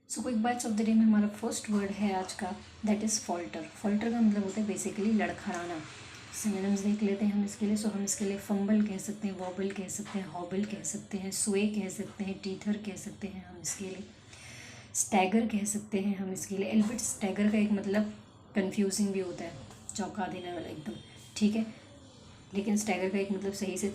So quick bytes of the day में हमारा first word है आज का, दैट इज़ फॉल्टर। फॉल्टर का मतलब होता है बेसिकली लड़खड़ाना। सिनोनिम्स देख लेते हैं हम इसके लिए। सो हम इसके लिए फंबल कह सकते हैं, वॉबल कह सकते हैं, हॉबल कह सकते हैं, स्वे कह सकते हैं, टीथर कह सकते हैं हम इसके लिए, स्टैगर कह सकते हैं हम इसके लिए। एल्बिट स्टैगर का एक मतलब कन्फ्यूजिंग भी होता है, चौंका देने वाला एकदम, ठीक है। लेकिन स्टैगर का एक मतलब सही से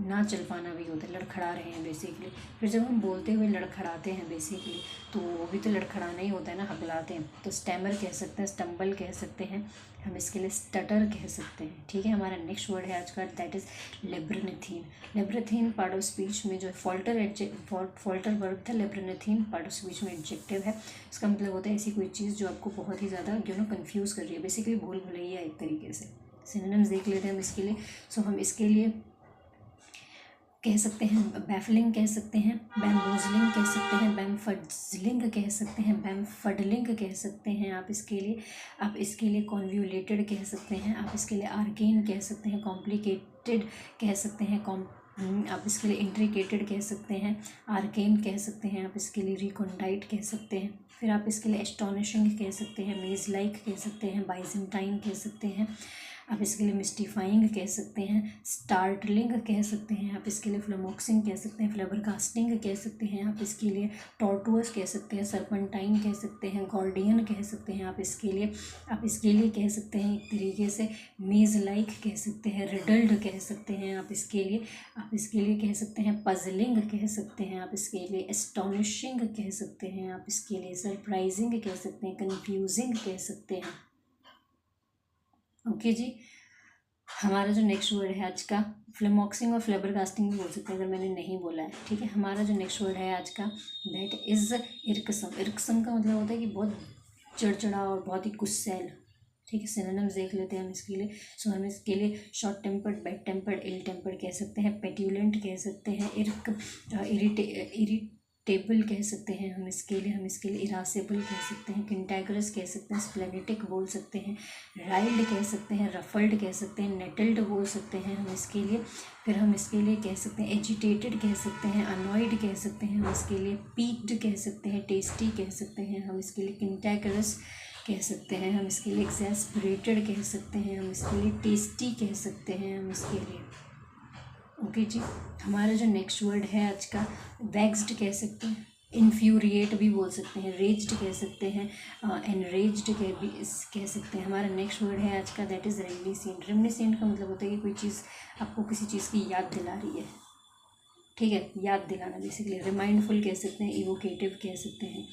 ना चल पाना भी होता है, लड़खड़ा रहे हैं बेसिकली। फिर जब हम बोलते हुए लड़खड़ाते हैं बेसिकली, तो वो भी तो लड़खड़ाना ही होता है ना, हकलाते हैं। तो स्टैमर कह सकते हैं, स्टम्बल कह सकते हैं हम इसके लिए, स्टटर कह सकते हैं, ठीक है। हमारा नेक्स्ट वर्ड है आज का, that is labyrinthine. Labyrinthine part of speech में जो फॉल्टर वर्ब था, लेब्रेनिथीन पार्ट ऑफ स्पीच में एडजेक्टिव है। इसका मतलब होता है ऐसी कोई चीज़ जो आपको बहुत ही ज़्यादा कन्फ्यूज़ कर रही है, बेसिकली भूल भुलैया एक तरीके से। सिनोनिम्स देख लेते हैं हम इसके लिए। सो हम इसके लिए कह सकते हैं बैफलिंग कह सकते हैं, बैम्बोजलिंग कह सकते हैं, बैमफडलिंग कह सकते हैं, बैमफडलिंग कह सकते हैं आप इसके लिए कॉन्व्यूलेटेड कह सकते हैं, आप इसके लिए आर्केन कह सकते हैं, कॉम्प्लिकेटेड कह सकते हैं, आप इसके लिए इंट्रिकेटेड कह सकते हैं, आर्केन कह सकते हैं, आप इसके लिए रिकॉन्डाइट कह सकते हैं। फिर आप इसके लिए एस्टोनिशिंग कह सकते हैं, मेज लाइक कह सकते हैं, बाइजेंटाइन कह सकते हैं, आप इसके लिए मिस्टीफाइंग कह सकते हैं, स्टार्टलिंग कह सकते हैं, आप इसके लिए फ्लेमोक्सिंग कह सकते हैं, फ्लेबरकास्टिंग कह सकते हैं, आप इसके लिए टॉर्टुअस कह सकते हैं, सर्पेंटाइन कह सकते हैं, गॉर्डियन कह सकते हैं, आप इसके लिए कह सकते हैं एक तरीके से मेज लाइक कह सकते हैं, रिडल्ड कह सकते हैं, आप इसके लिए कह सकते हैं पजलिंग कह सकते हैं, आप इसके लिए एस्टोनिशिंग कह सकते हैं, आप इसके लिए सरप्राइजिंग कह सकते हैं, कन्फ्यूजिंग कह सकते हैं। ओके जी। हमारा जो नेक्स्ट वर्ड है आज का, फ्लेमोक्सिंग और फ्लेबरकास्टिंग भी बोल सकते हैं अगर मैंने नहीं बोला है, ठीक है। हमारा जो नेक्स्ट वर्ड है आज का, दैट इज़ इरकसम। इरकसम का मतलब होता है कि बहुत चिड़चिड़ा और बहुत ही गुस्सैल, ठीक है। सिनोनिम्स देख लेते हैं हम इसके लिए। सो हम इसके लिए शॉर्ट टेम्पर्ड, बैड टेम्पर्ड, इल टेम्पर्ड कह सकते हैं, पेट्यूलेंट कह सकते हैं, इरिटेबल कह सकते हैं हम इसके लिए इरासेबल कह सकते हैं, कैंटागरस कह सकते हैं, स्प्लेनेटिक बोल सकते हैं, राइल्ड कह सकते हैं, रफल्ड कह सकते हैं, नेटल्ड बोल सकते हैं हम इसके लिए। फिर हम इसके लिए कह सकते हैं एजिटेटेड कह सकते हैं, अनॉयड कह सकते हैं हम इसके लिए, पीक्ड कह सकते हैं, टेस्टी कह सकते हैं हम इसके लिए, कैंटागरस कह सकते हैं हम इसके लिए, एक्सैस्परेटेड कह सकते हैं हम इसके लिए, टेस्टी कह सकते हैं हम इसके लिए। ओके जी। हमारा जो नेक्स्ट वर्ड है आज का, वैक्स्ड कह सकते हैं, इन्फ्यूरिएट भी बोल सकते हैं, रेज्ड कह सकते हैं, एनरेज्ड कह सकते हैं। हमारा नेक्स्ट वर्ड है आज का, दैट इज़ रेमिनिसेंट। रेमिनिसेंट का मतलब होता है कि कोई चीज़ आपको किसी चीज़ की याद दिला रही है, ठीक है, याद दिलाना बेसिकली। रिमाइंडफुल कह सकते हैं, इवोकेटिव कह सकते हैं।